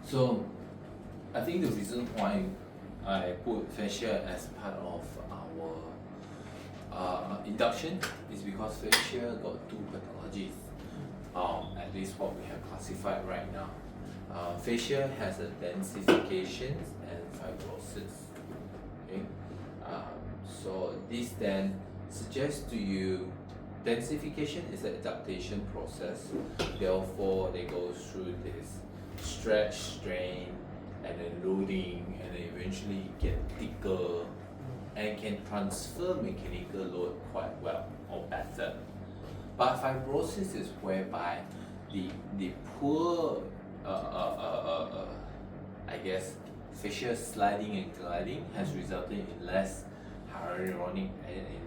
So I think the reason why I put fascia as part of our induction is because fascia got two pathologies, at least what we have classified right now. Fascia has a densification and fibrosis. Okay, so this then suggests to you densification is an adaptation process. Therefore, they go through this stretch, strain, and then loading, and then eventually get thicker and can transfer mechanical load quite well or better. But fibrosis is whereby the poor I guess fascial sliding and gliding has resulted in less hyaluronic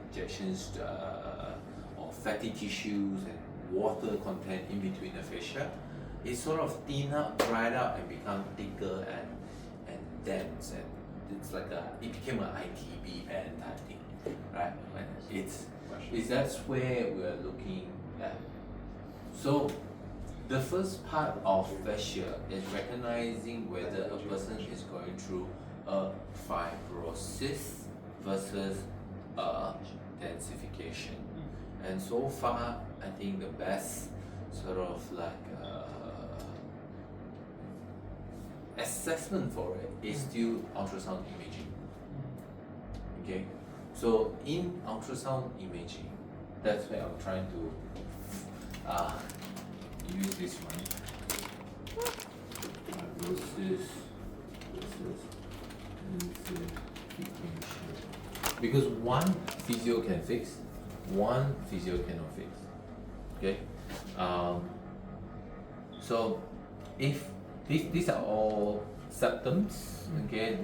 injections of fatty tissues and water content in between the fascia. It sort of thin out, dried out, and become thicker and dense, and it became an ITB band type thing, right? And that's where we're looking at. So the first part of fascia is recognizing whether a person is going through a fibrosis versus a densification. And so far, I think the best sort of assessment for it is still ultrasound imaging. Okay, so in ultrasound imaging, that's where I'm trying to use this one. Fibrosis versus densification. Because one physio can fix, one physio cannot fix. Okay, so if these are all symptoms, okay,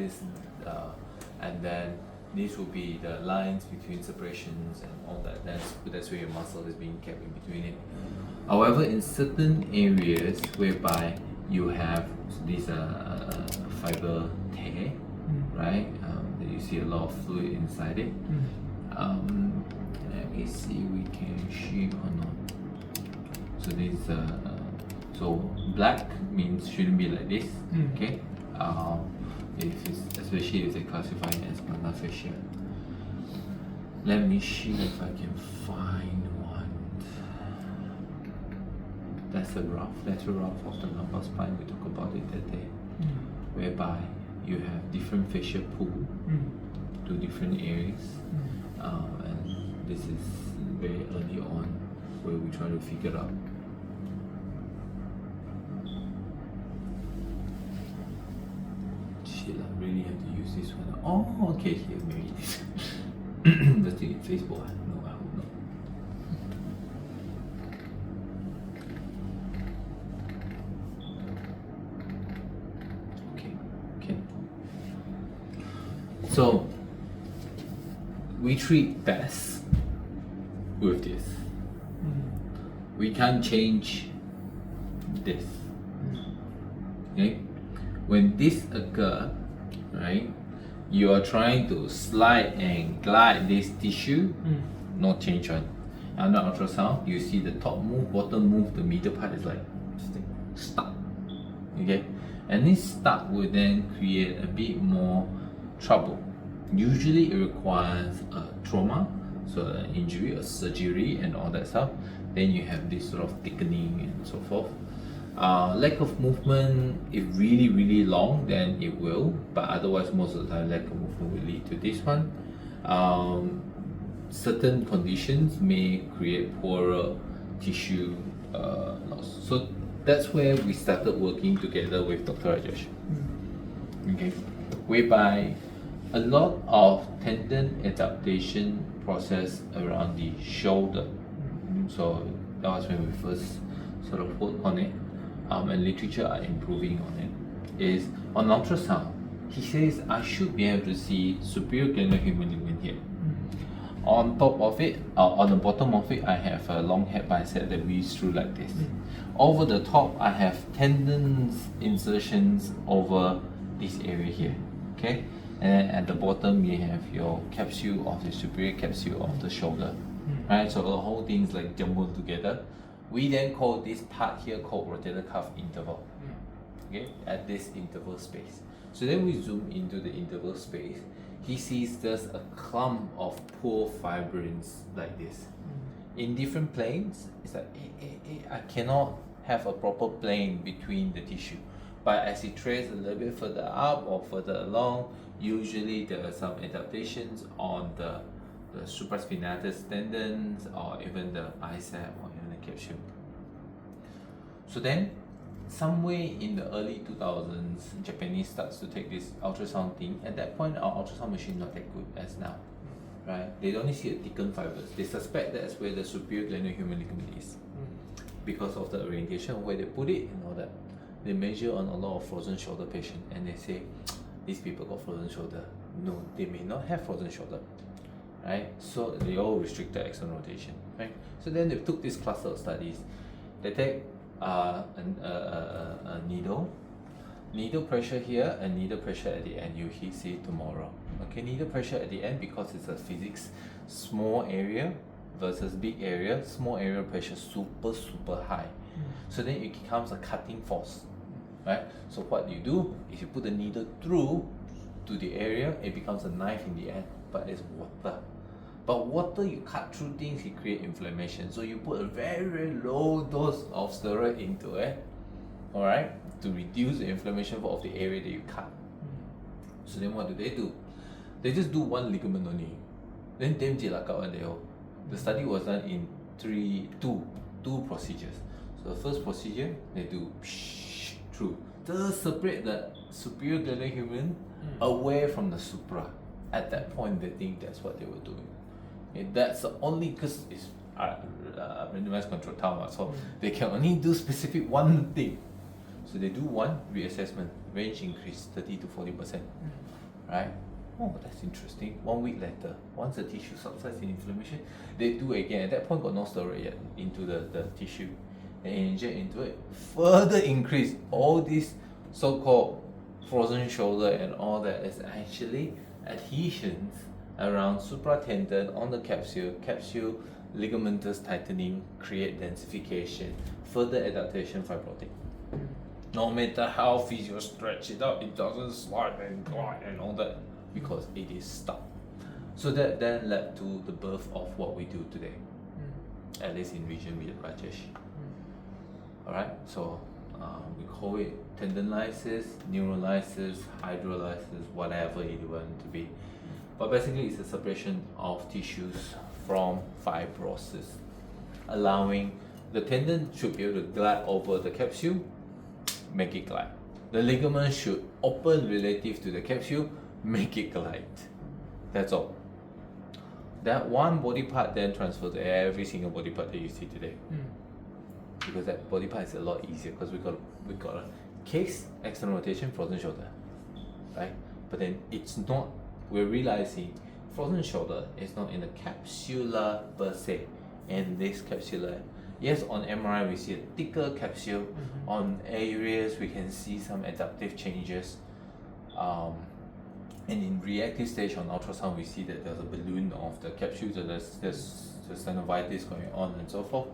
and then these will be the lines between separations and all that. That's where your muscle is being kept in between it. However, in certain areas whereby you have this fiber tear, right? That you see a lot of fluid inside it. Let me see we can shape or not. So this so black means shouldn't be like this. Okay. Especially if they classify it as plantar fascia. Let me see if I can find one. That's a rough of the lumbar spine. We talked about it that day, whereby you have different fascia pool to different areas, and this is very early on where we try to figure out. Shit, I really have to use this one. Oh, okay, here, maybe this. Let's do it Facebook. No, I hope not. Okay. So we treat best with this. We can't change this. Okay? When this occurs, right, you are trying to slide and glide this tissue, no change on. Under ultrasound, you see the top move, bottom move, the middle part is like stuck. Okay? And this stuck will then create a bit more trouble. Usually it requires a trauma, so an injury, a surgery and all that stuff. Then you have this sort of thickening and so forth. Lack of movement, if really long, then it will, but otherwise most of the time lack of movement will lead to this one. Certain conditions may create poorer tissue loss. So that's where we started working together with Dr. Rajesh. Okay, whereby a lot of tendon adaptation process around the shoulder. So that was when we first sort of worked on it. And literature are improving on it, is on ultrasound. He says I should be able to see superior glandular humeral ligament here. On top of it, on the bottom of it, I have a long head bicep that reads through like this. Over the top, I have tendons insertions over this area here. Okay, and then at the bottom, you have your capsule of the superior capsule of the shoulder. Right, so the whole thing is like jumbled together. We then call this part here called rotator cuff interval. okay, at this interval space. So then we zoom into the interval space. He sees there's a clump of poor fibrins like this. In different planes, it's like, I cannot have a proper plane between the tissue. But as it traces a little bit further up or further along, usually there are some adaptations on the supraspinatus tendons or even the bicep or even the capsule. So then, somewhere in the early 2000s, Japanese starts to take this ultrasound thing. At that point, our ultrasound machine not that good as now, right? They only see a thickened fibers. They suspect that's where the superior glenohumeral ligament is because of the orientation, where they put it and all that. They measure on a lot of frozen shoulder patients and they say, these people got frozen shoulder. No, they may not have frozen shoulder, right? So they all restricted external rotation, right? So then they took this cluster of studies. They take a needle pressure here and needle pressure at the end. You see it tomorrow. Okay, needle pressure at the end because it's a physics, small area versus big area. Small area pressure super high. So then it becomes a cutting force, right? So what you do is you put the needle through to the area, it becomes a knife in the end, but it's water. But water, you cut through things, it creates inflammation. So you put a very low dose of steroid into it, all right, to reduce the inflammation of the area that you cut. So then what do? They just do one ligament only. Then damn jelaka one day. The study was done in two procedures. So the first procedure, they do through. Just separate the superior glenohumeral away from the supra. At that point, they think that's what they were doing. And that's only because it's randomized control trial, so they can only do specific one thing. So they do one reassessment, range increase 30 to 40%, right? Oh, that's interesting. 1 week later, once the tissue subsides in inflammation, they do again. At that point, got no steroid yet into the tissue. They inject into it, further increase all these so-called frozen shoulder and all that is actually adhesions around supratendon on the capsule ligamentous tightening, create densification, further adaptation fibrotic. No matter how physio stretch it out, it doesn't slide and glide and all that because it is stuck. So that then led to the birth of what we do today, at least in region with Rajesh. Alright, so we call it tendon-lysis, neurolysis, hydrolysis, whatever you want it to be. But basically it's a separation of tissues from fibrosis, allowing the tendon should be able to glide over the capsule, make it glide. The ligament should open relative to the capsule, make it glide. That's all. That one body part then transfers to every single body part that you see today. Because that body part is a lot easier because we got a case, external rotation, frozen shoulder, right? But then it's not. We're realizing frozen shoulder is not in the capsula per se. And this capsula, yes, on MRI we see a thicker capsule. On areas we can see some adaptive changes. And in reactive stage on ultrasound we see that there's a balloon of the capsule, so there's synovitis going on and so forth.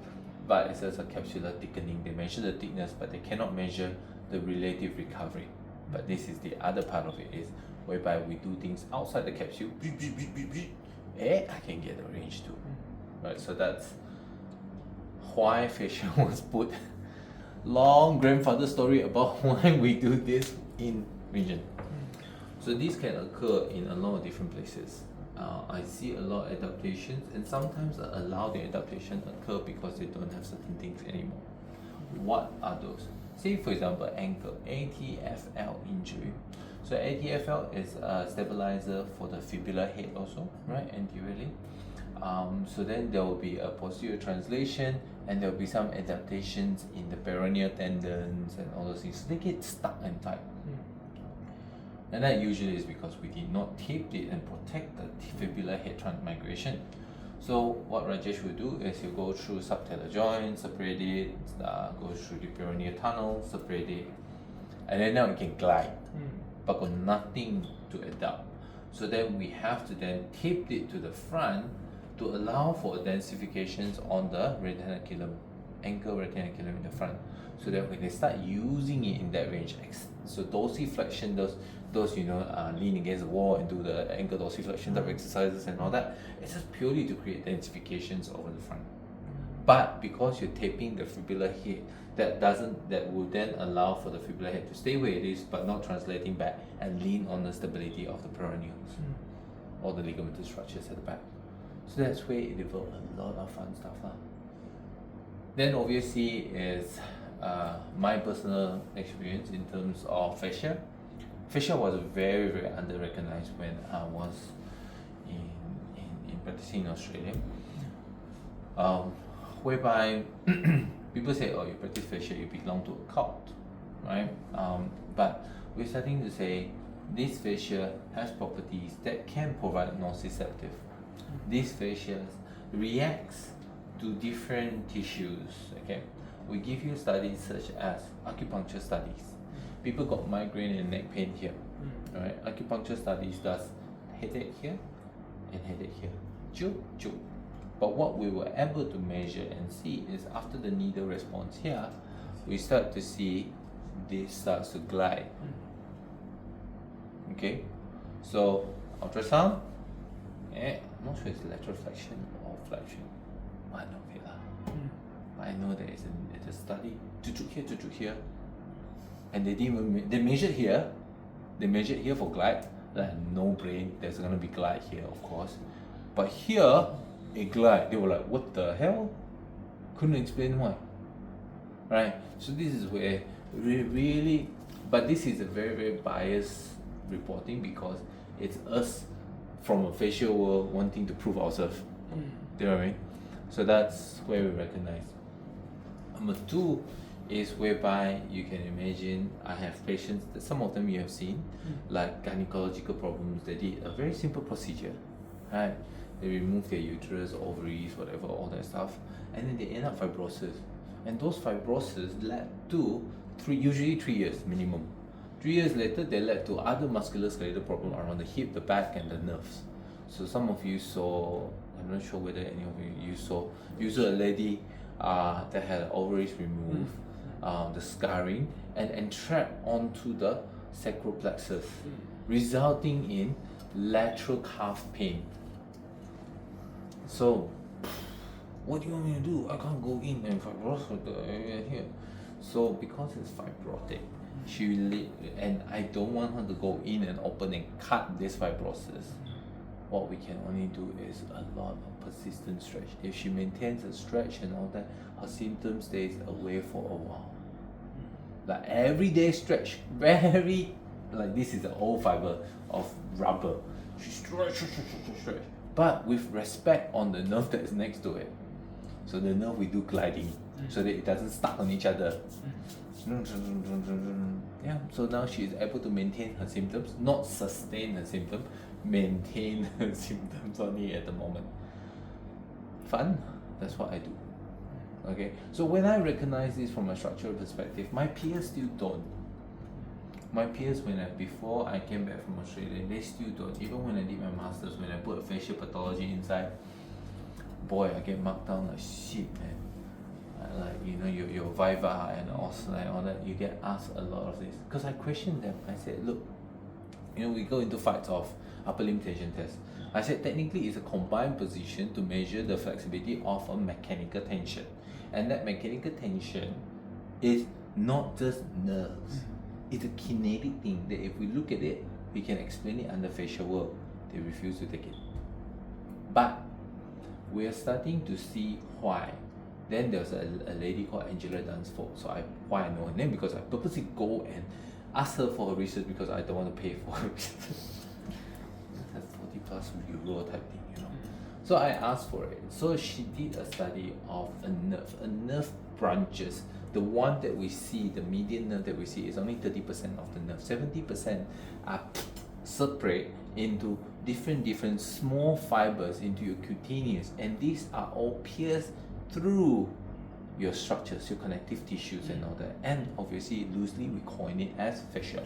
But it's just a capsular thickening. They measure the thickness, but they cannot measure the relative recovery. But this is the other part of it, is whereby we do things outside the capsule. I can get the range too. Right, so that's why fascia was put. Long grandfather story about why we do this in region. So these can occur in a lot of different places. I see a lot of adaptations, and sometimes I allow the adaptation occur because they don't have certain things anymore. What are those? Say for example ankle, ATFL injury. So ATFL is a stabilizer for the fibular head also, right, anteriorly. So then there will be a posterior translation and there will be some adaptations in the peroneal tendons and all those things. So they get stuck and tight. And that usually is because we did not tape it and protect the fibular head migration. So what Rajesh will do is he'll go through subtalar joint, separate it, go through the peroneal tunnel, separate it, and then now it can glide, but got nothing to adapt. So then we have to then tape it to the front to allow for densifications on the retinaculum, ankle retinaculum in the front. so that when they start using it in that range, so dorsiflexion, those lean against the wall and do the ankle dorsiflexion type exercises and all that, it's just purely to create densifications over the front. But because you're taping the fibular head, that will then allow for the fibular head to stay where it is, but not translating back and lean on the stability of the peroneals or the ligamentous structures at the back. So that's where it developed a lot of fun stuff. Then obviously is my personal experience in terms of fascia. Fascia was very, very under-recognized when I was in practicing in Australia. Whereby people say, oh, you practice fascia, you belong to a cult, right? But we're starting to say this fascia has properties that can provide nociceptive. These fascias reacts to different tissues. Okay, we give you studies such as acupuncture studies. People got migraine and neck pain here, right? Acupuncture studies does headache here and headache here, choo. But what we were able to measure and see is after the needle response here, we start to see this starts to glide. Okay, so ultrasound, I'm not sure it's lateral flexion or flexion. I know it. But I know there is a study, to here, and they didn't even they measured here. They measured here for glide, like no brain. There's gonna be glide here, of course, but here it glide. They were like, what the hell? Couldn't explain why. Right. So this is where we really, but this is a very, very biased reporting because it's us from a facial world wanting to prove ourselves. Do you know what I mean? So that's where we recognize. Number two is whereby you can imagine I have patients that some of them you have seen, like gynecological problems. They did a very simple procedure, right? They remove their uterus, ovaries, whatever, all that stuff, and then they end up fibrosis. And those fibrosis led to usually 3 years minimum. 3 years later, they led to other musculoskeletal problems around the hip, the back, and the nerves. So some of you saw, I'm not sure whether any of you saw a lady that had ovaries removed, the scarring, and entrapped onto the sacral plexus, resulting in lateral calf pain. So, what do you want me to do? I can't go in and fibrose the area here. So because it's fibrotic, and I don't want her to go in and open and cut this fibrosis. What we can only do is a lot of persistent stretch. If she maintains a stretch and all that, her symptom stays away for a while. Like everyday stretch, very like this is an old fiber of rubber. She stretch, but with respect on the nerve that is next to it. So the nerve we do gliding so that it doesn't stuck on each other. Yeah, so now she is able to maintain her symptoms, not sustain her symptoms, maintain her symptoms only at the moment. Fun, that's what I do. Okay, so when I recognize this from a structural perspective, my peers still don't. My peers, before I came back from Australia, they still don't. Even when I did my masters, when I put a facial pathology inside, boy, I get marked down like shit, man. Like your viva and also like all that, you get asked a lot of this. Because I questioned them. I said, look, we go into fights of upper limb tension test. I said technically it's a combined position to measure the flexibility of a mechanical tension, and that mechanical tension is not just nerves. It's a kinetic thing that if we look at it, we can explain it under facial work. They refuse to take it. But we are starting to see why. Then there's a lady called Angela Dunsfold. So why I know her name, because I purposely go and ask her for her research because I don't want to pay for her research. That's 40+ euro type thing, So I asked for it. So she did a study of a nerve. A nerve branches. The one that we see, the median nerve that we see, is only 30% of the nerve. 70% are separate into different small fibers into your cutaneous, and these are all pierced through your structures, your connective tissues and all that. And obviously, loosely we coin it as fascia.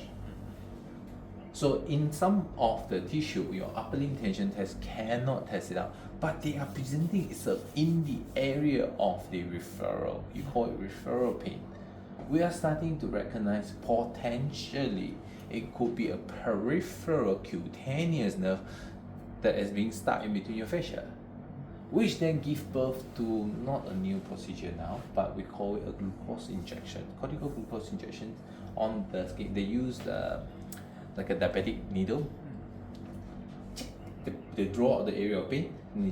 So in some of the tissue, your upper limb tension test cannot test it out, but they are presenting itself in the area of the referral. You call it referral pain. we are starting to recognize potentially it could be a peripheral cutaneous nerve that is being stuck in between your fascia, which then give birth to not a new procedure now, but we call it a glucose injection, cortical glucose injection on the skin. They use like a diabetic needle. They draw out the area of pain and they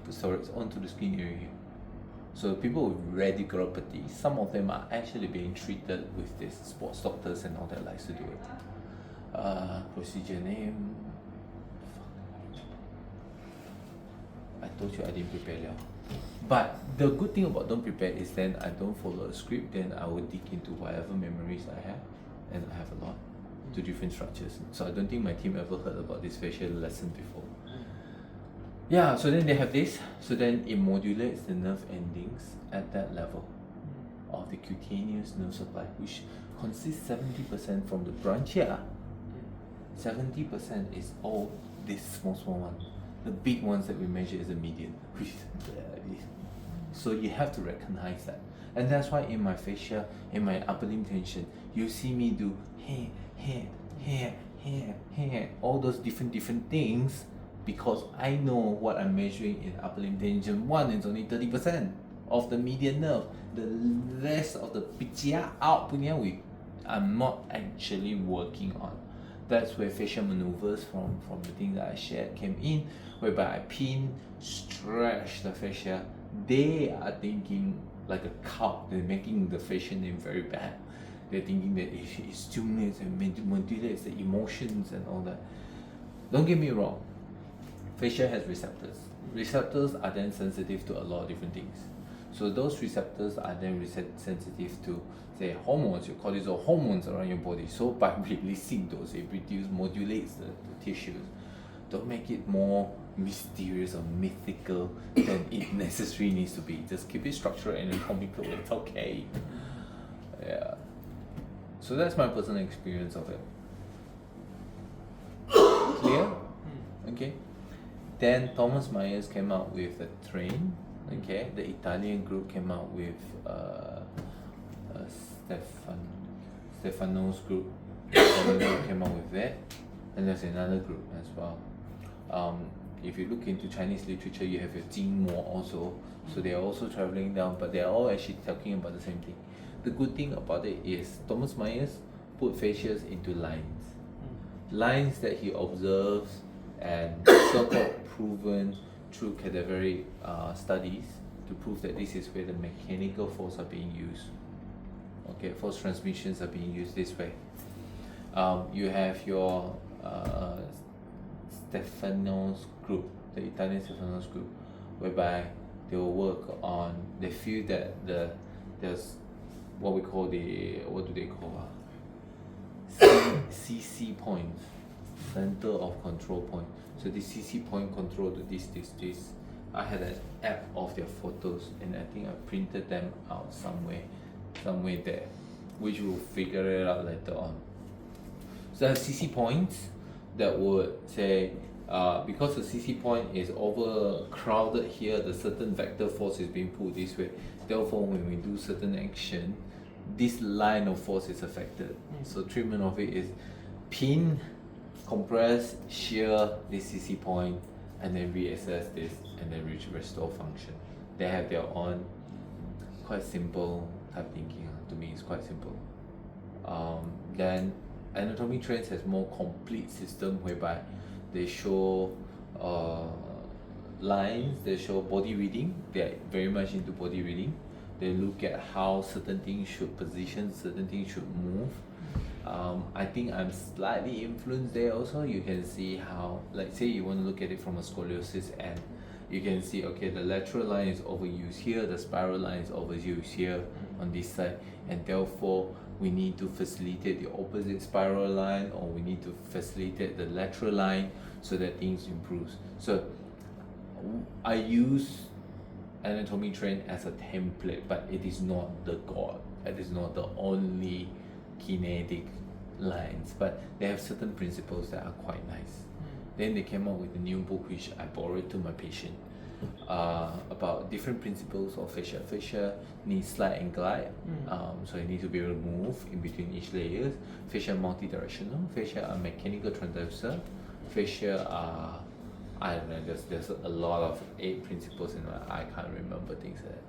put steroids onto the skin area here. So people with radiculopathy, some of them are actually being treated with this. Sports doctors and all that likes to do it. Procedure name. I told you I didn't prepare now. But the good thing about don't prepare is then I don't follow a script, then I will dig into whatever memories I have, and I have a lot, to different structures. So I don't think my team ever heard about this facial lesson before. Yeah, so then they have this, so then it modulates the nerve endings at that level of the cutaneous nerve supply, which consists 70% from the branchia. 70% is all these small ones. The big ones that we measure is the median. So you have to recognize that. And that's why in my fascia, in my upper limb tension, you see me do here, all those different things, because I know what I'm measuring in upper limb tension 1 is only 30% of the median nerve. The rest of the picture out, I'm not actually working on. That's where facial maneuvers from the thing that I shared came in, whereby I pin, stretch the fascia. They are thinking like a cult. They're making the facial name very bad. They're thinking that it stimulates and modulates the emotions and all that. Don't get me wrong. Fascia has receptors. Receptors are then sensitive to a lot of different things. So those receptors are then sensitive to, say, hormones, your cortisol hormones around your body. So by releasing those, it modulates the tissues. Don't make it more mysterious or mythical than it necessarily needs to be. Just keep it structural and anatomical. It's okay. Yeah. So that's my personal experience of it. Clear? Okay. Then Thomas Myers came out with a train. Okay, the Italian group came out with Stefano's group. Came out with that, and there's another group as well. If you look into Chinese literature, you have your Jing Mo also. So they are also traveling down, but they are all actually talking about the same thing. The good thing about it is Thomas Myers put fascias into lines, lines that he observes and so-called proven through cadaveric studies to prove that this is where the mechanical force are being used. Okay, force transmissions are being used this way. You have your Stefano's group, the Italian Stefano's group, whereby they will work on, they feel that there's what we call what do they call CC points, center of control point. So the CC point control to this. I had an app of their photos, and I think I printed them out somewhere there, which we'll figure it out later on. So I have CC points that would say, because the CC point is overcrowded here, the certain vector force is being pulled this way. Therefore, when we do certain action, this line of force is affected. So treatment of it is pin, compress, shear this CC point, and then reassess this, and then restore function. They have their own quite simple type thinking. To me, it's quite simple. Then Anatomy Trends has more complete system whereby they show lines, they show body reading. They're very much into body reading. They look at how certain things should position, certain things should move. I think I'm slightly influenced there also. You can see how, like say you want to look at it from a scoliosis end, you can see, okay, the lateral line is overused here, the spiral line is overused here on this side, and therefore we need to facilitate the opposite spiral line, or we need to facilitate the lateral line so that things improves. So I use Anatomy Trend as a template, but it is not the god. It is not the only kinetic lines, but they have certain principles that are quite nice. Then they came out with a new book which I borrowed to my patient. about different principles of fascia. Fascia needs slide and glide, so you need to be able to move in between each layers. Fascia multi-directional, fascia are mechanical transducer, fascia are, I don't know, there's a lot of 8 principles and I can't remember things like that.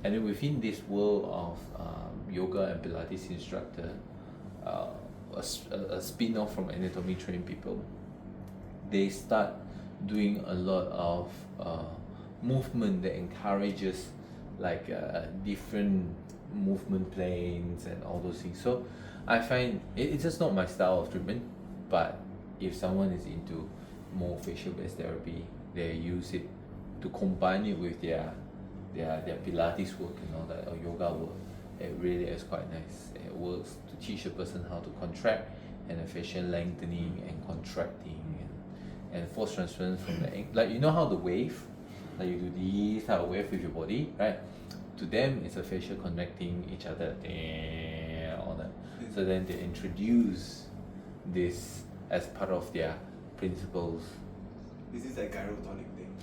And then within this world of yoga and Pilates instructor, a spin-off from anatomy trained people, they start doing a lot of movement that encourages like different movement planes and all those things. So I find it's just not my style of treatment, but if someone is into more facial based therapy, they use it to combine it with their Pilates work and all that, or yoga work. It really is quite nice. It works to teach a person how to contract, and the facial lengthening and contracting and force transference from the like, you know how the wave, like you do this type of wave with your body, right? To them it's a facial connecting each other, all that. So then they introduce this as part of their principles. Is this like gyrotonic thing?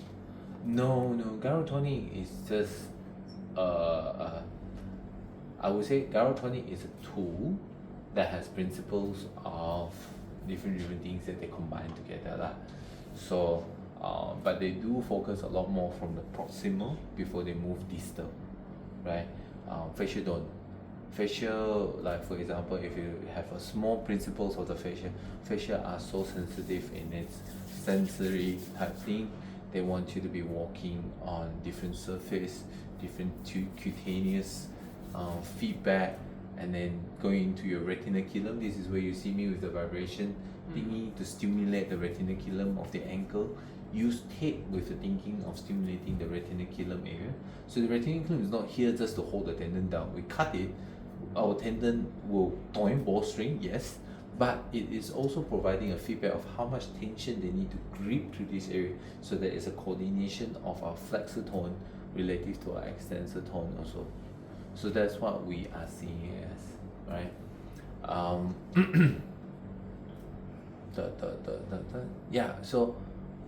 No, gyrotonic is just I would say gyrotonic is a tool that has principles of different things that they combine together lah. So but they do focus a lot more from the proximal before they move distal, right? Fascia don't. Fascia, like for example, if you have a small principles of the fascia are so sensitive in its sensory type thing. They want you to be walking on different surface, different cutaneous feedback, and then going into your retinaculum. This is where you see me with the vibration thingy to stimulate the retinaculum of the ankle. Use tape with the thinking of stimulating the retinaculum area. So the retinaculum is not here just to hold the tendon down. We cut it, our tendon will bowstring, yes, but it is also providing a feedback of how much tension they need to grip to this area, so there is a coordination of our flexor tone relative to our extensor tone also. So that's what we are seeing as, right? Yeah, so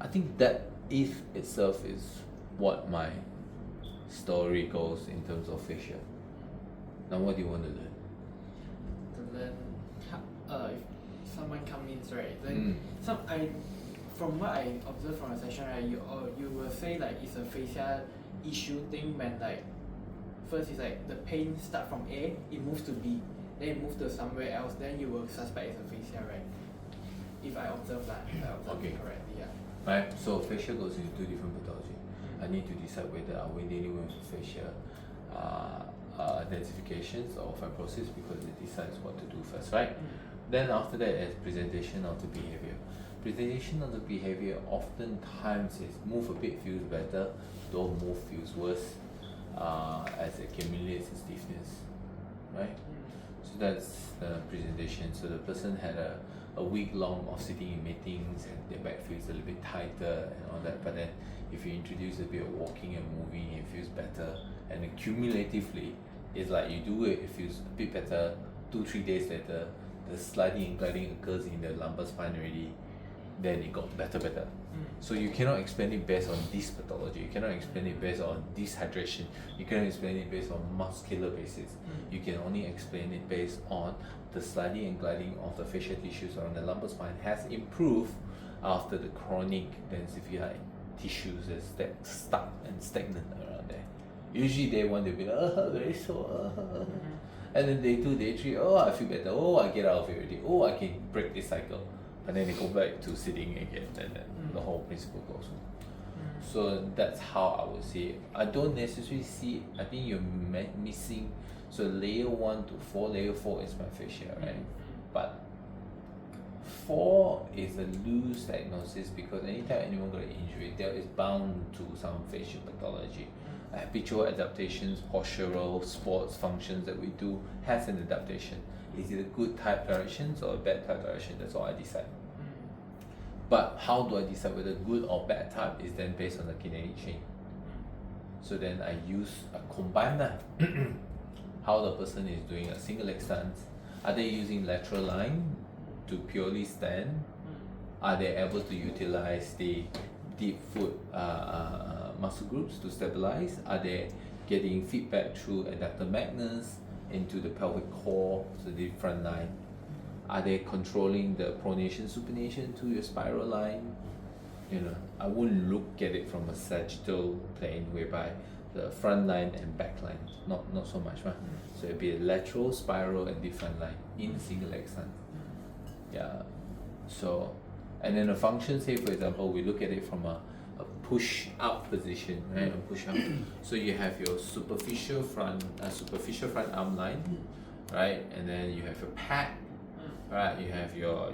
I think that if itself is what my story goes in terms of fascia. Now what do you want to learn? To learn if someone comes in, right, then from what I observed from the session, right, you will say like it's a fascia issue thing when like first it's like the pain start from A, it moves to B, then it moves to somewhere else, then you will suspect it's a fascia, right? If I observe that, Okay. correctly, yeah. Right, so fascia goes into 2 different pathology. I need to decide whether are we dealing with fascia densifications or fibrosis, because it decides what to do first, right? Then after that is presentation of the behavior. Presentation of the behavior oftentimes is move a bit feels better, don't move feels worse, as it accumulates in stiffness, right? So that's the presentation. So the person had a week long of sitting in meetings and their back feels a little bit tighter and all that, but then if you introduce a bit of walking and moving, it feels better, and then cumulatively it's like you do it, it feels a bit better. 2-3 days later, the sliding and gliding occurs in the lumbar spine already, then it got better. So you cannot explain it based on this pathology, you cannot explain it based on dehydration, you cannot explain it based on muscular basis. You can only explain it based on the sliding and gliding of the facial tissues around the lumbar spine has improved after the chronic densified tissues that's stuck and stagnant around there. Usually day 1 they'll be like, very sore, and then day 2, day 3, I feel better, I get out of it already, I can break this cycle, and then they go back to sitting again, and then the whole principle goes on. So that's how I would see it. I don't necessarily see it, I think you're missing. So layer 1 to 4, layer 4 is my fascia, right? But 4 is a loose diagnosis, because anytime anyone got an injury, there is bound to some facial pathology. Habitual adaptations, postural, sports functions that we do has an adaptation. Is it a good type directions or a bad type direction? That's all I decide. But how do I decide whether good or bad type is then based on the kinetic chain. So then I use a combine how the person is doing a single leg stance. Are they using lateral line to purely stand? Are they able to utilize the deep foot muscle groups to stabilize? Are they getting feedback through adductor magnets into the pelvic core, so the front line? Are they controlling the pronation supination to your spiral line? I wouldn't look at it from a sagittal plane whereby the front line and back line, not so much, right? So it'd be a lateral, spiral, and deep front line in single leg stand. Yeah. So, and then the function, say for example, we look at it from a push up position, right? A push up. So you have your superficial front arm line, right? And then you have your pec, right? You have your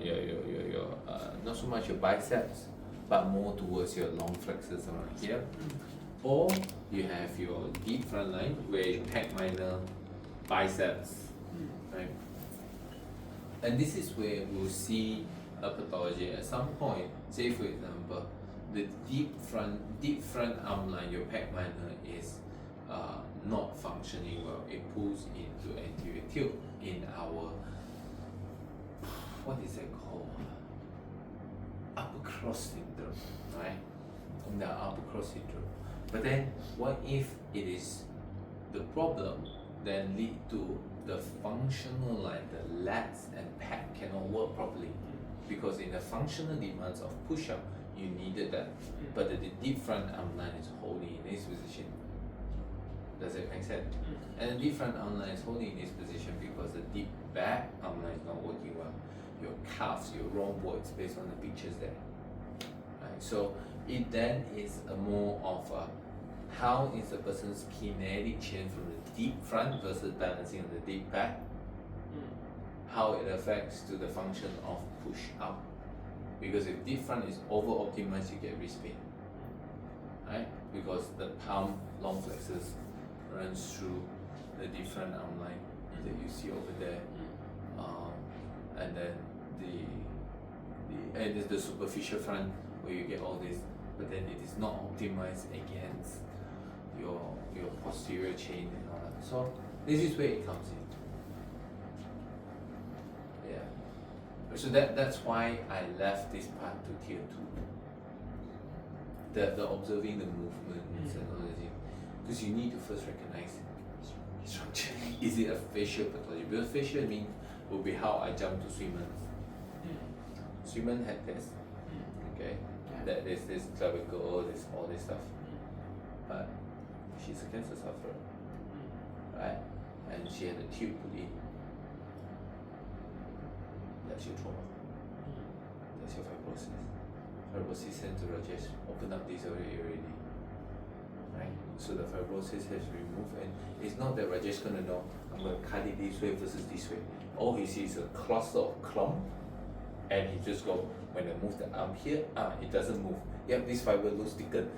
not so much your biceps, but more towards your long flexors around here. Or you have your deep front line where you pec minor, biceps, right? And this is where we'll see a pathology at some point. Say for example, the deep front arm line, your pec minor is not functioning well. It pulls into anterior tilt in our, what is it called? Upper cross syndrome, right? In the upper cross syndrome. But then, what if it is the problem then lead to the functional line, the lats and pec cannot work properly? Because in the functional demands of push-up, you needed that. But the deep front arm line is holding in this position. Does it make sense? And the deep front arm line is holding in this position because the deep back arm line is not working well. Your calves, your rhomboids, based on the pictures there. Right? So it then is a more of a how is a person's kinetic change from the deep front versus balancing on the deep back, how it affects to the function of push up. Because if deep front is over optimized, you get wrist pain, right? Because the palm long flexors runs through the deep front arm line that you see over there, and then and there's the superficial front where you get all this, but then it is not optimized against your posterior chain and all that. So this is where it comes in. Yeah. So that's why I left this part to tier 2. The observing the movements and all that, because you need to first recognize structure. Is it a facial pathology? Because facial means will be how I jump to Swimmers. Swimmer had this, okay? That there's this clavicle, there's all this stuff. But she's a cancer sufferer, right? And she had a tube put in. That's your trauma. That's your fibrosis. Fibrosis sent to Rajesh, open up this area already. Right? So the fibrosis has removed, and it's not that Rajesh gonna know, I'm gonna cut it this way versus this way. All he sees is a cluster of clump, and he just go, when I move the arm here, it doesn't move. Yep, this fiber looks thickened.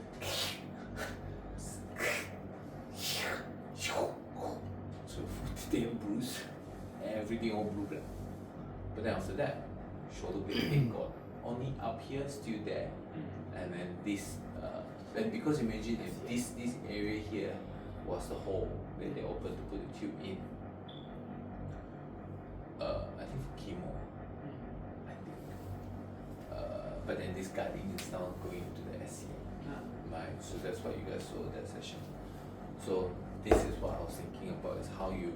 So today I'm bruised, everything all blue black. But then after that, shoulder blade pain gone. Only up here still there, and then this. And because imagine if this area here was the hole that they opened to put the tube in. I think for chemo. I think. But then this guiding is now going to the SC. Right. So that's what you guys saw that session. So this is what I was thinking about, is how you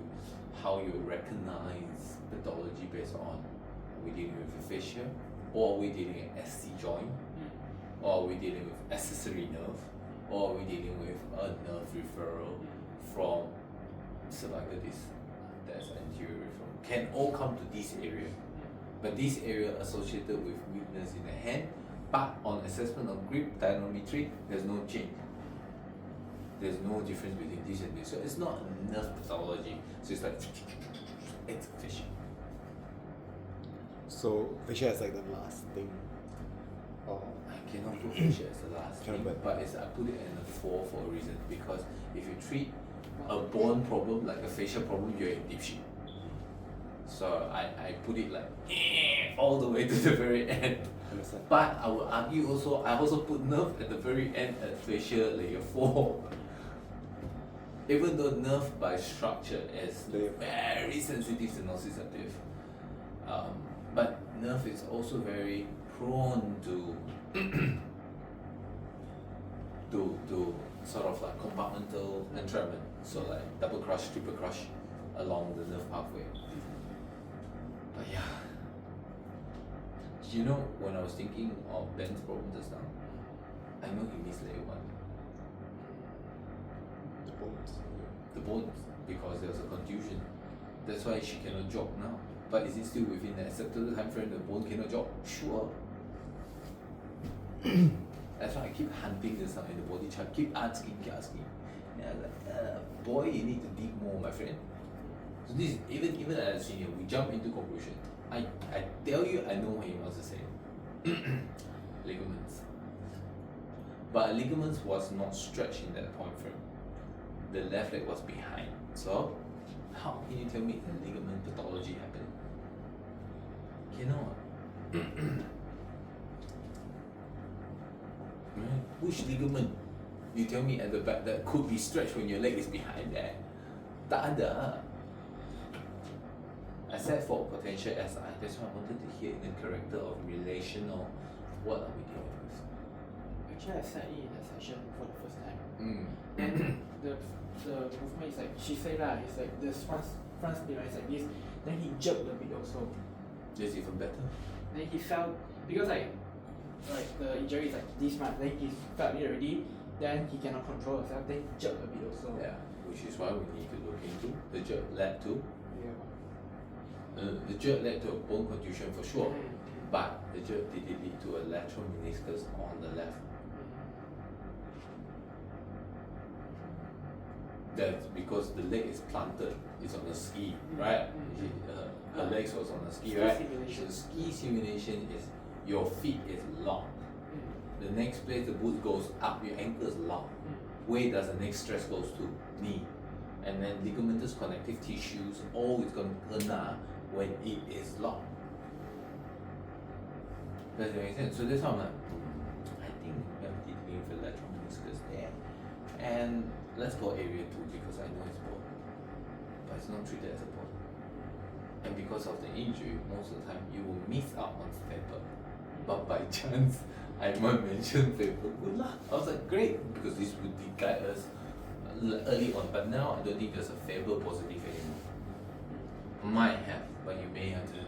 recognize pathology based on, are we dealing with a fascia, or are we dealing with SC joint, or are we dealing with accessory nerve, or are we dealing with a nerve referral from cervical disc, that's anterior referral. Can all come to this area, but this area associated with weakness in the hand, but on assessment of grip dynamometry, there's no change. There's no difference between this and this. So it's not a nerve pathology. So it's like, it's fascia. So fascia is like the last thing. Oh. I cannot put fascia as the last thing, But but I put it in the 4 for a reason. Because if you treat a bone problem like a facial problem, you're in deep shit. So I put it like all the way to the very end. But I would argue also, I also put nerve at the very end at fascia layer 4. Even though nerve by structure is very sensitive to nociceptive, but nerve is also very prone to to sort of like compartmental entrapment. So like double crush, triple crush along the nerve pathway. But yeah, you know, when I was thinking of Ben's problem just now, I know he missed leg one. The bones. The bones, because there was a contusion. That's why she cannot jog now. But is it still within the acceptable time frame the bone cannot jog? Sure. That's why I keep hunting this out in the body chart, keep asking. Yeah, like, boy, you need to dig more, my friend. So this, even as a senior, we jump into conclusion. I tell you, I know what he wants to say. Ligaments. But ligaments was not stretched in that point frame. The left leg was behind. So, how can you tell me the ligament pathology happened? Cannot. Right? Which ligament? You tell me at the back that could be stretched when your leg is behind there. Tak ada. Except for potential SI. That's why I wanted to hear in the character of relational. What are we dealing with? Actually, I sat in a session for the first time. Mm. And the movement is like, she said lah, it's like the front spin is like this. Then he jerked a bit also. Just even better. Then he felt, because like the injury is like this much, then he felt it already, then he cannot control himself, then he jerked a bit also. Yeah, which is why we need to look into the jerk led to. The jerk led to a bone contusion for sure, but the jerk did it lead to a lateral meniscus on the left. That's because the leg is planted, it's on the ski, right? Her legs was on the ski, right? So ski simulation is your feet is long. The next place the boot goes up, your ankle is long. Where does the next stress goes to? Knee. And then ligamentous connective tissues, all is going to kena when it is long. Does that make sense? So that's why I'm like, I think we have dealing with lateral meniscus there. And let's go area 2 because I know it's bone. But it's not treated as a bone. And because of the injury, most of the time you will miss out on paper. But by chance, I might mention paper. Good luck. I was like, great, because this would guide us early on. But now I don't think there's a Faber positive anymore. Might have, but you may have to.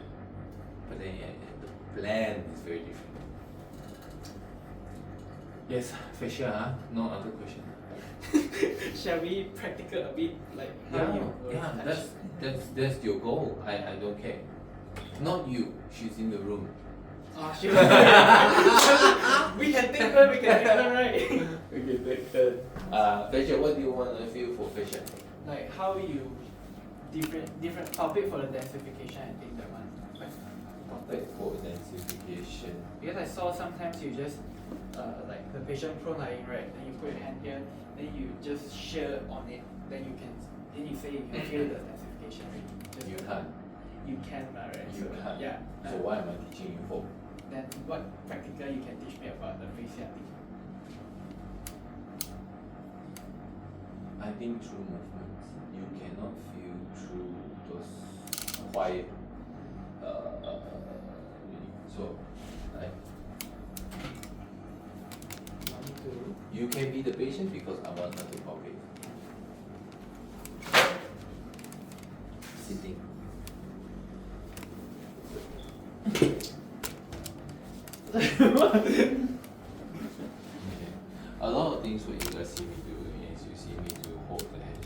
But then yeah, the plan is very different. Yes, fascia, huh? No other question. Shall we practical a bit like how Yeah, you yeah, that's your goal. I don't care. Not you. She's in the room. Oh, sure. we can take her, right? Okay, take turn. Fascia, what do you want to feel for fascia? Like how you different topic for the densification, I think that one. Topic for densification. Because I saw sometimes you just like the patient prone lying, right? Then you put your hand here, then you just shear on it, then you say you can feel the densification, right? Just You can't. You can, right? You So, can't. yeah. So why am I teaching you for? Then what practical you can teach me about the fascia thing? I think through movements, you cannot feel through those quiet. So, like, you can be the patient because I want her to palpate. Sitting. Okay. A lot of things what you guys see me do is you see me to hold the head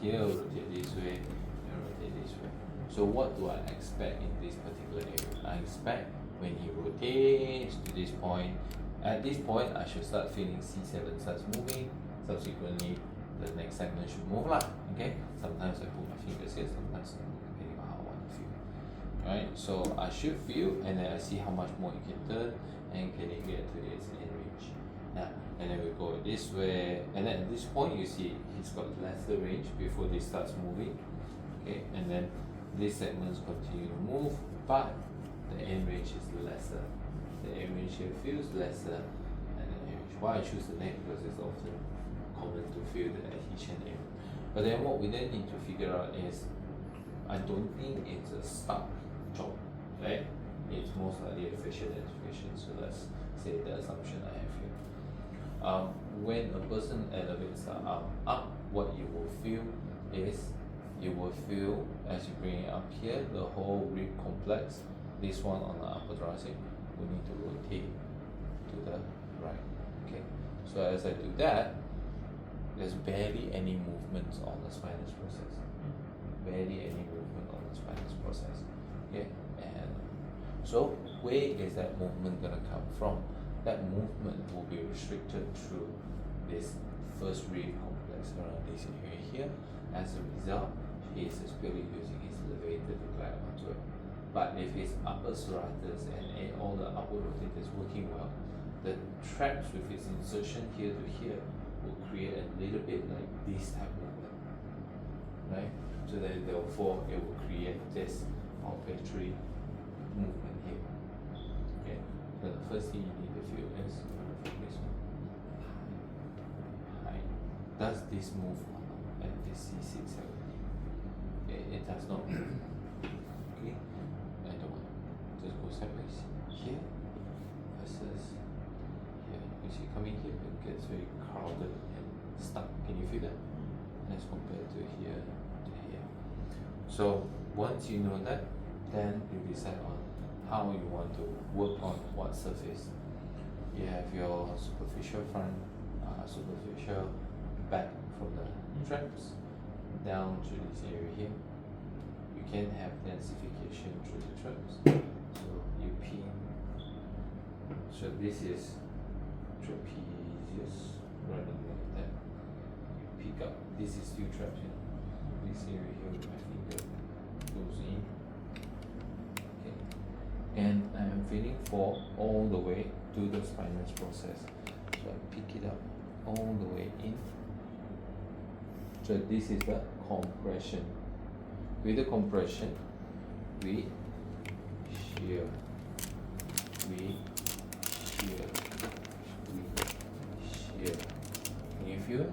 here, rotate this way, and rotate this way. So what do I expect in this particular area? I expect when he rotates to this point, at this point I should start feeling C7 starts moving, subsequently the next segment should move lah, okay? Sometimes I put my fingers here, sometimes not, depending on how I want to feel. Right, so I should feel and then I see how much more you can turn and can you get to its end range. Yeah, and then we go this way and then at this point you see he's got lesser range before this starts moving. Okay, and then these segments continue to move but the end range is lesser. The end range here feels lesser and the end range. Why I choose the neck because it's often common to feel the adhesion area. But then what we then need to figure out is I don't think it's a stuck job, right? It's most likely a fascial densification, so let's say the assumption I have here. when a person elevates the arm up, what you will feel is you will feel as you bring it up here, the whole rib complex, this one on the upper thoracic, will need to rotate to the right. Okay, so as I do that, there's barely any movement on the spinous process. Barely any movement on the spinous process. Okay, and so where is that movement gonna come from? That movement will be restricted through this first rib complex around this area here. As a result, he is purely using his levator to glide onto it. But if his upper serratus and all the upward rotators working well, the traps with its insertion here to here will create a little bit like this type of movement, right? So that therefore it will create this olfactory movement here. Okay, so the first thing you need to feel is this one. High. Does this move or not at this C6 area? It does not move. Okay, I don't want just go sideways here versus here. You see, coming here it gets very crowded and stuck. Can you feel that? As compared to here to here. So once you know that, then you decide on how you want to work on what surface. You have your superficial front, superficial back from the traps down to this area here. You can have densification through the traps. So you pin. So this is trapezius running like that. You pick up. This is still trapped in this area here with my finger goes in. Okay. And I am feeling for all the way to the spinous process. So I pick it up all the way in. So this is the compression. With the compression, we shear, we shear, we shear. Can you feel it?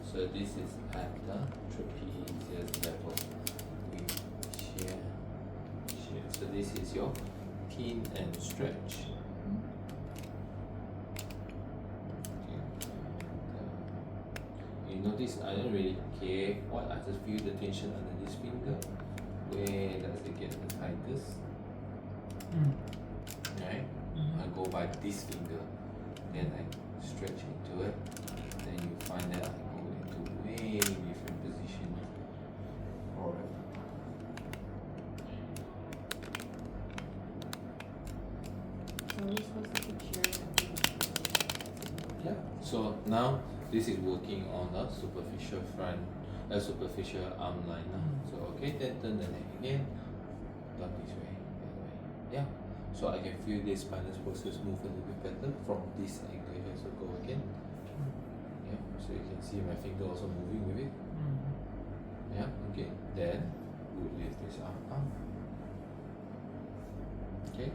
So this is at the trapezius level. We shear, shear. So this is your pin and stretch. You notice I don't really care what, I just feel the tension under this finger. Where does it get the tightest? Right? I go by this finger, then I stretch into it, then you find that I go into way different position. Alright. So we're supposed to keep sharing Yeah. So now this is working on the superficial front, superficial arm line now. So okay, then turn the neck again, down this way, that way. Yeah. So I can feel this spinous process move a little bit better from this angle here. So go again. Yeah. So you can see my finger also moving with it. Yeah. Okay. Then we lift this arm up. Okay.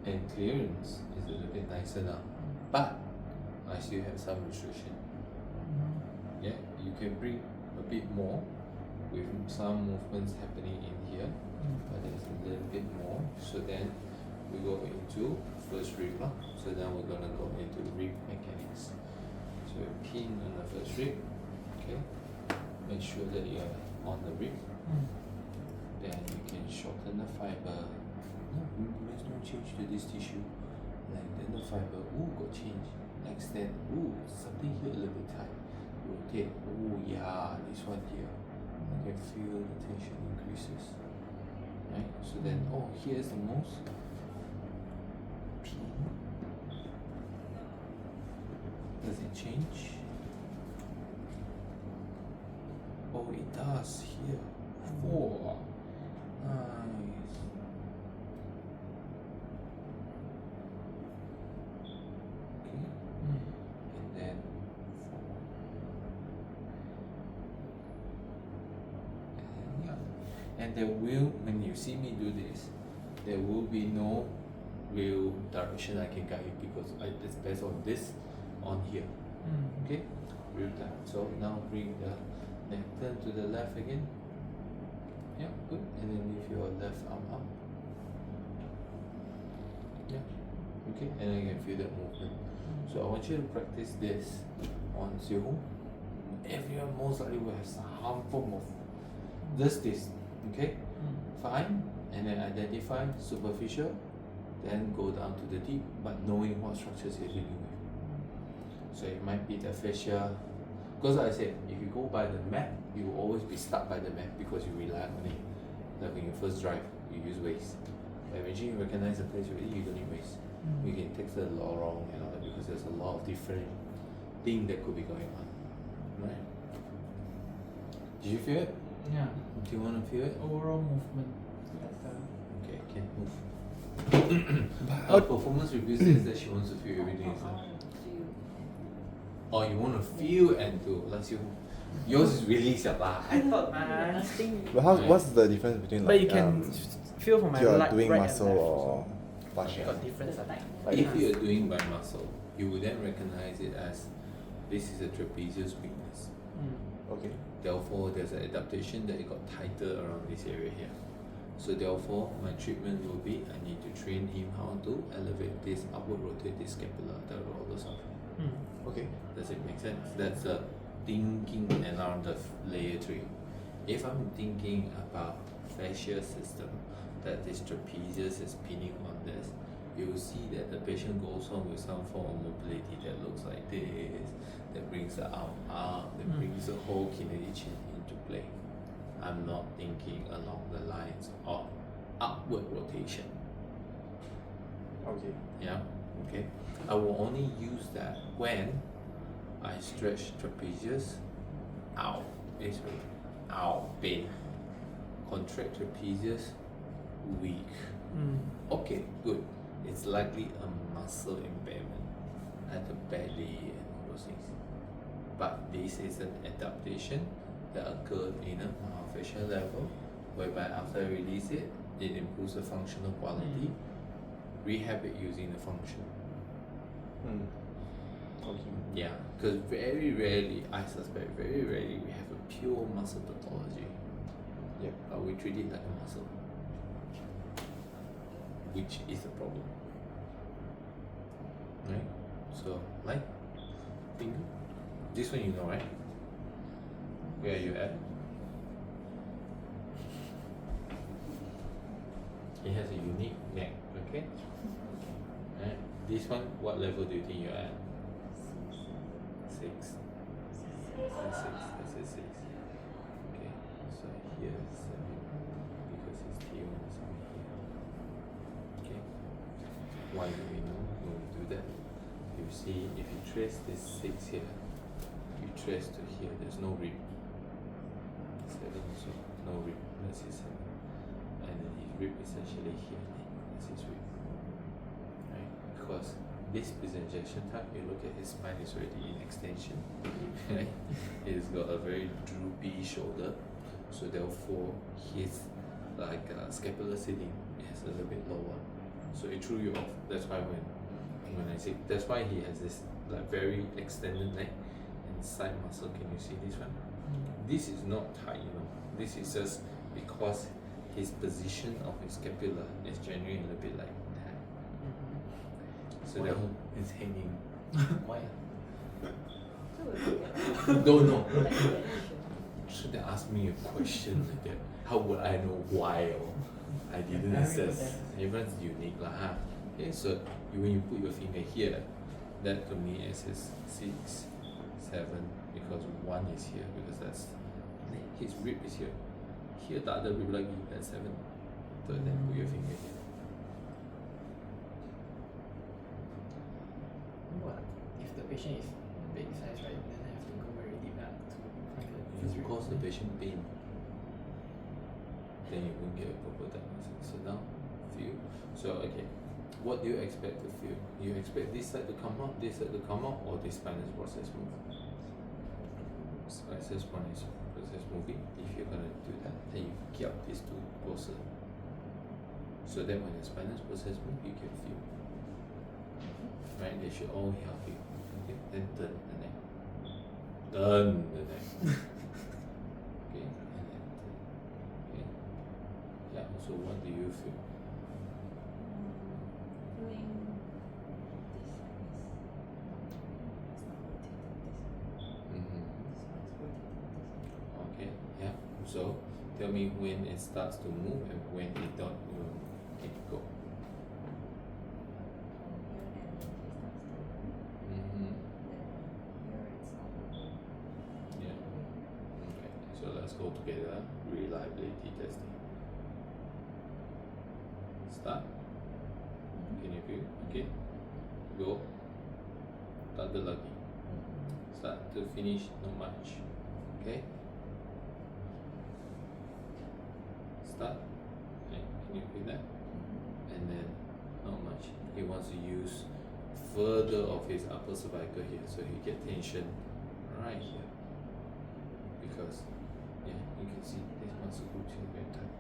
And clearance is a little bit nicer now, but I still have some restriction. Yeah, you can bring a bit more with some movements happening in here, but there's a little bit more. So then we go into first rib. So then we're gonna go into rib mechanics. So we pin on the first rib. Okay, make sure that you're on the rib. Then you can shorten the fiber. No, there's no change to this tissue. Lengthen the fiber. Ooh, got change. Extend. Ooh, something here a little bit tight. Rotate. Ooh, yeah, this one here. I can feel the tension increases. Right? So then, oh, here's the most. P. Does it change? Oh, it does here. 4. Nice. Okay. And then 4. And yeah. And there will, when you see me do this, there will be no real direction I can guide you because it's based on this on here. Okay? Real time. So now bring the neck turn to the left again. Yeah, good. And then lift your left arm up. Yeah. Okay, and then you can feel that movement. So I want you to practice this on Xiu. Everyone most likely will have some form of just this. Okay, fine, and then identify superficial, then go down to the deep, but knowing what structures you're dealing with. So it might be the fascia, because like I said, if you go by the map, you will always be stuck by the map because you rely on it. Like when you first drive, you use Waze. But eventually you recognize the place already, you don't need Waze. You can take the law wrong and all that because there's a lot of different things that could be going on. Right? Did you feel it? Yeah. Do you want to feel it? Overall movement. Better. Okay, can move. Her performance review says that she wants to feel everything. Or you want to feel and do. Like yours is really 小啦. I thought But what's the difference between but like you can feel from my you're right, doing right muscle and left. or fascia? Got difference. Like If you are doing by muscle, you will then recognize it as this is a trapezius weakness. okay. Therefore, there's an adaptation that it got tighter around this area here. So therefore, my treatment will be I need to train him how to elevate this, upward rotate this scapula, the rollers off. Okay. Does it make sense? That's the thinking around the layer 3. If I'm thinking about fascia system, that this trapezius is pinning on this, you will see that the patient goes on with some form of mobility that looks like this, that brings the arm up, that brings the whole kinetic chain into play. I'm not thinking along the lines of upward rotation. Okay. Yeah, okay. I will only use that when I stretch trapezius out, out, pain. Contract trapezius, weak. Okay, good. It's likely a muscle impairment at the belly and all those things. But this is an adaptation that occurred in a myofascial level, whereby after I release it, it improves the functional quality. Rehab it using the function. Okay. Yeah, because very rarely, I suspect, very rarely we have a pure muscle pathology. Yeah. But we treat it like a muscle, which is a problem. Right? So, like, finger. This one you know, right? Where are you at? It has a unique neck, okay? Right? This one, what level do you think you're at? 6. That's a 6. Okay, so here is 7 because it's T1 is over here. Okay, why do we know when we do that? You see, if you trace this 6 here, you trace to here, there's no rib. 7 also, no rib, that's his 7. And then his rib is actually here, that's his rib. Right? Because this presentation type, you look at his spine is already in extension. Right? He's got a very droopy shoulder, so therefore his scapular seating is a little bit lower. So it threw you off. That's why when I say that's why he has this like very extended neck and side muscle. Can you see this one? This is not tight, you know. This is just because his position of his scapula is generally a little bit like that. So that it's hanging. Why? Don't know. Should have asked me a question like that. How would I know why? Or I didn't assess. Everyone's unique lah. Huh? Okay, so when you put your finger here, that to me is his 6, 7, because 1 is here, because that's his rib is here. Here the other rib lagi, that's 7. So then put your finger here. What? If the patient is big size, right, then I have to go very deep to You cause the patient pain, then you won't get a proper diagnosis. So now, feel. So okay, what do you expect to feel? You expect this side to come out, this side to come out, or this spinous process move? Spinous process moving. If you're gonna do that, then you keep these two closer. So then when the spinous process move, you can feel. Right? They should all help you. Okay? Then turn the neck. Turn the neck. Okay? And then turn. Okay? Yeah, so what do you feel? Feeling tell me when it starts to move and when it don't move. Okay, go. Mm-hmm. Yeah. Okay, so let's go together. Reliability testing. Start. Can you feel? Okay. Go. Tak ada lagi. Start to finish, not much. Okay. Start. Okay. Can you feel that? And then not much. He wants to use further of his upper cervical here, so he get tension right here. Because yeah, you can see this muscle group here very tight.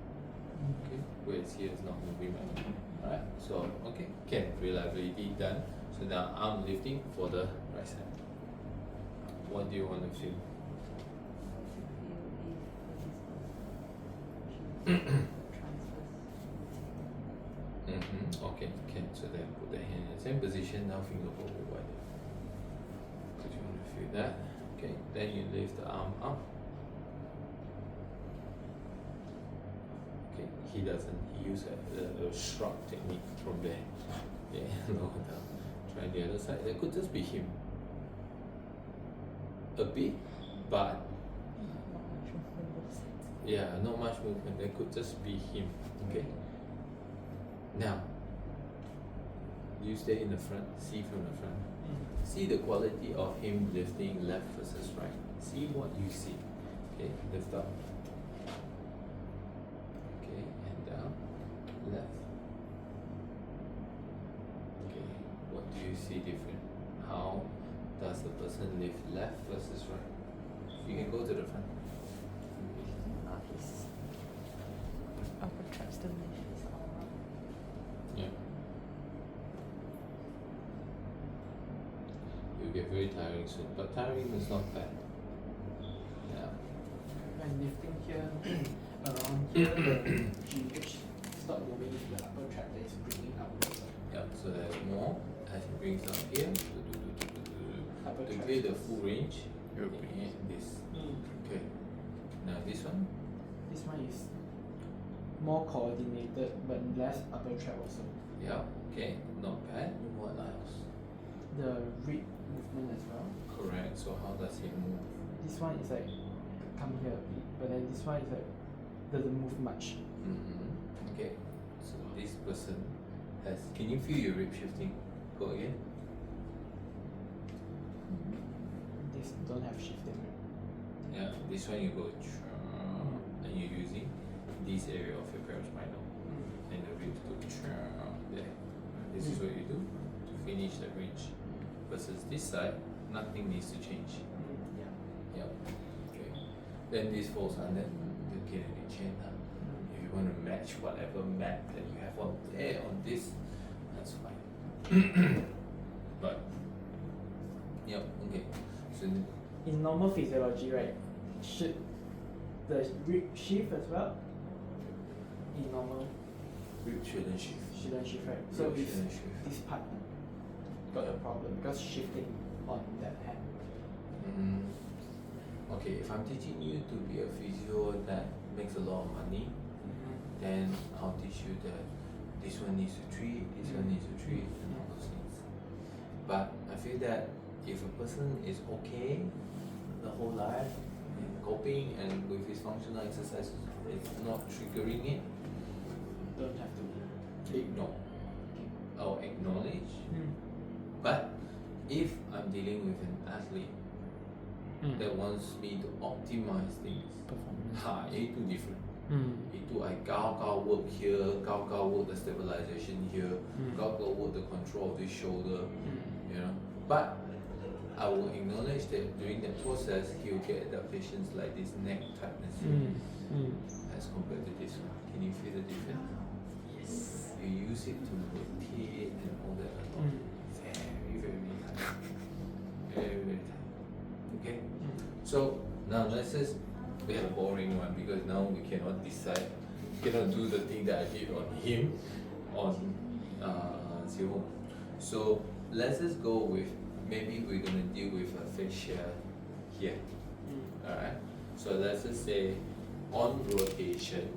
Okay, whereas here is not moving much. Alright, so okay, can reliability done. So now arm lifting for the right side. What do you want to feel? Okay, can. So then put the hand in the same position, now finger over wider. So you want to feel that. Okay, then you lift the arm up. Okay, he doesn't. He uses a shrug technique from there. Yeah, lower down. Try the other side. That could just be him. A bit, but yeah, not much movement. That could just be him. Okay. Now, you stay in the front. See from the front. See the quality of him lifting left versus right. See what you see. Okay, lift up. Okay, and down. Left. Okay, what do you see different? How does the person lift left versus right? You can go to the front. His upper traps don't lift his arm up. Yeah. You get very tiring soon, but tiring is not bad. Yeah. When lifting here, around here, the GH stop moving to the upper trap that is bringing upwards. Yeah. So there's more as it brings down here Upper to trap. clear the full range. Okay. And this. Mm. Okay. Now this one. This one is more coordinated but less upper trap also. Yeah. Okay. Not bad. What else? The rib movement as well. Correct. So how does he move? This one is like come here a bit, but then this one is like doesn't move much. Okay. So this person has. Can you feel your rib shifting? Go again. This don't have shifting. Yeah. This one you go. And you're using this area of your paraspinal and the ribs to there. This is what you do to finish the range. Versus this side, nothing needs to change. Yeah. Yep. Okay. Then this falls under the Kennedy chain. If you want to match whatever mat that you have on there on this, that's fine. But yep. Okay. So In normal physiology, right, should the rib shift as well? In normal rib shouldn't shift. shouldn't shift, right? So Rib it's shouldn't shift. this part got a problem because shifting on that hand. Okay, if I'm teaching you to be a physio that makes a lot of money, then I'll teach you that this one needs to treat, this one needs to treat, and all those things. But I feel that if a person is okay the whole life and coping and with his functional exercises, it's not triggering it, Don't have to. ignore or acknowledge. But if I'm dealing with an athlete that wants me to optimize things, Performance. itu different. Itu I gao work here, gao work the stabilization here, gao work the control of this shoulder, you know. But I will acknowledge that during that process he will get adaptations like this neck tightness here, as compared to this one. Can you feel the difference? Yes. You use it to rotate and all that a lot. Very tight. Very tight. Okay? So now let's just we have a boring one because now we cannot decide, cannot do the thing that I did on him on Zero. So let's just go with maybe we're gonna deal with a fascia here. Alright? So let's just say on rotation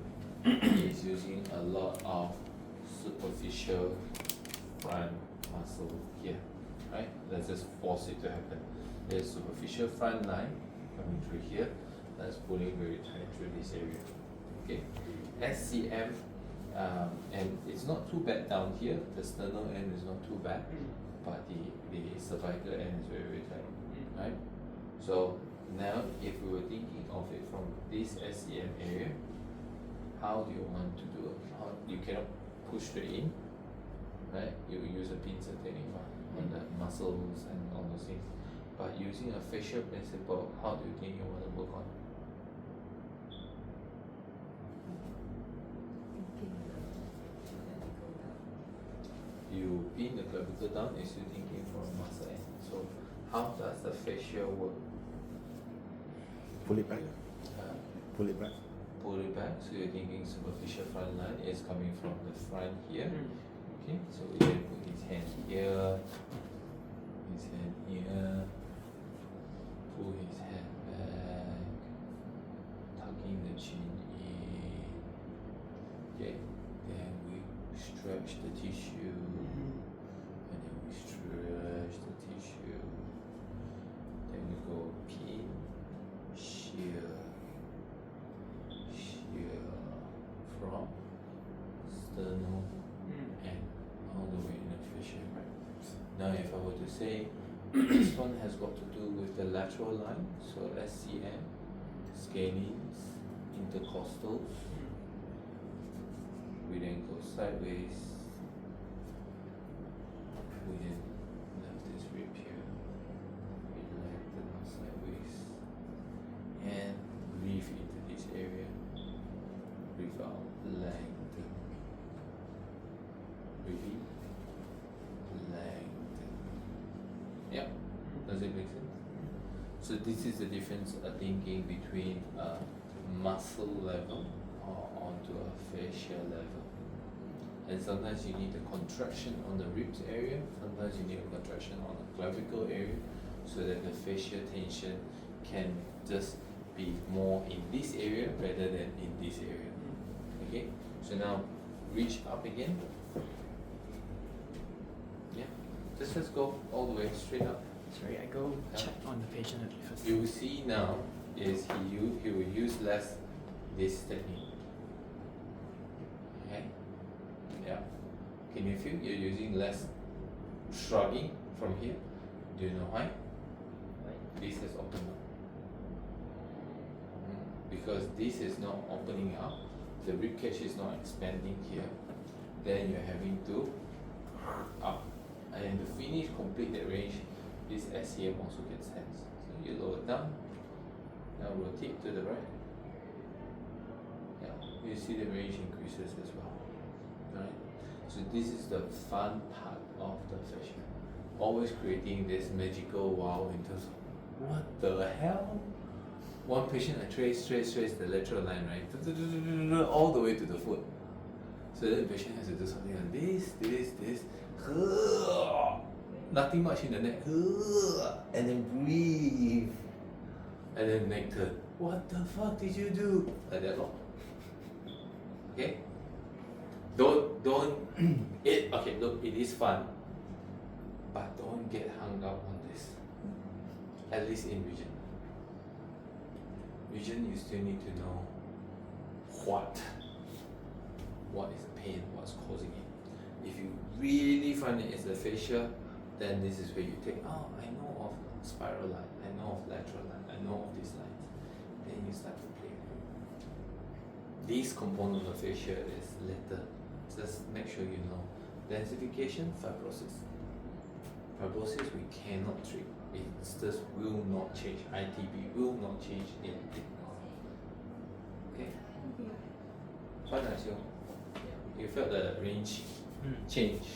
is using a lot of superficial front muscle here, right? Let's just force it to happen. There's superficial front line coming through here. That's pulling very tight through this area. Okay, SCM, and it's not too bad down here. The sternal end is not too bad, but the cervical end is very, very tight, right? So now, if we were thinking of it from this SCM area, how do you want to do it? How, you cannot push straight in, right? You use a pincer technique on the muscles and all those things. But using a fascial principle, how do you think you want to work on? You pin the clavicle down, you're still thinking from muscle end. So how does the fascia work? Pull it back. Uh, Pull it back. Pull it back, so you're thinking superficial front line is coming from the front here. Okay, so we then put his hand here, pull his head back, tucking the chin in. Okay, then we stretch the tissue, and then we stretch the tissue. Then we go pin, shear from sternal and all the way in the fascia. Now if I were to say this one has got to do with the lateral line, so SCM, scalenes, intercostals. We then go sideways. We then left this rib here. We lengthen out sideways and breathe into this area. Breathe out, lengthen. Breathe in, lengthen. Yeah, does it make sense? So this is the difference thinking between a muscle level or onto a fascia level. And sometimes you need a contraction on the ribs area, sometimes you need a contraction on the clavicle area, so that the fascia tension can just be more in this area rather than in this area. Okay, so now reach up again. Yeah, just let's go all the way straight up. Sorry, I go check on the patient a bit first. You will see now is he will use less this technique. Okay, yeah. Can you feel you're using less shrugging from here? Do you know why? This has opened up. Because this is not opening up, the rib cage is not expanding here, then you're having to up. And to finish, complete that range, this SCM also gets tense. So you lower down, now rotate to the right. Yeah, you see the range increases as well. Right? So this is the fun part of the fascia. Always creating this magical wow in terms of what the hell? One patient I trace the lateral line, right? All the way to the foot. So then the patient has to do something like this, nothing much in the neck, and then breathe, and then neck turn. What the fuck did you do? Like that long. Okay? Don't okay, look, it is fun, but don't get hung up on this. At least in region. Region, you still need to know what is the pain, what's causing it. If you really find it is the fascia, then this is where you take, oh, I know of spiral line, I know of lateral line, I know of these lines. Then you start to play. This component of fascia is later. Just make sure you know. Densification, fibrosis. Fibrosis we cannot treat. It just will not change. ITB will not change in thickness. Okay? Fine, you felt the range change.